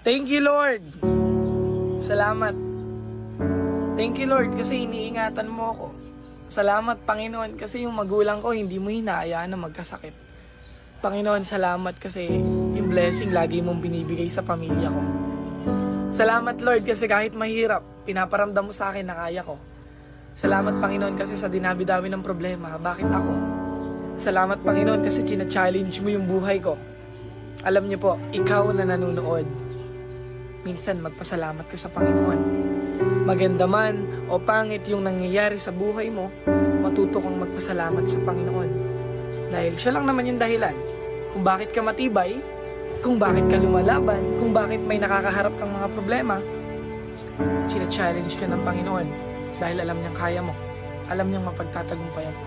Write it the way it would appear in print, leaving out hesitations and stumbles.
Thank you, Lord. Salamat. Thank you, Lord, kasi iniingatan mo ako. Salamat, Panginoon, kasi yung magulang ko hindi mo hinahayaan na magkasakit. Panginoon, salamat kasi yung blessing lagi mong binibigay sa pamilya ko. Salamat, Lord, kasi kahit mahirap, pinaparamdam mo sa akin na kaya ko. Salamat, Panginoon, kasi sa dinabi-dami ng problema, bakit ako? Salamat, Panginoon, kasi china-challenge mo yung buhay ko. Alam niyo po, ikaw na nanonood, minsan magpasalamat ka sa Panginoon. Maganda man o pangit yung nangyayari sa buhay mo, matuto kang magpasalamat sa Panginoon. Dahil siya lang naman yung dahilan kung bakit ka matibay, kung bakit ka lumalaban, kung bakit may nakakaharap kang mga problema. China-challenge ka ng Panginoon dahil alam niyang kaya mo. Alam niyang mapagtatagumpayan mo.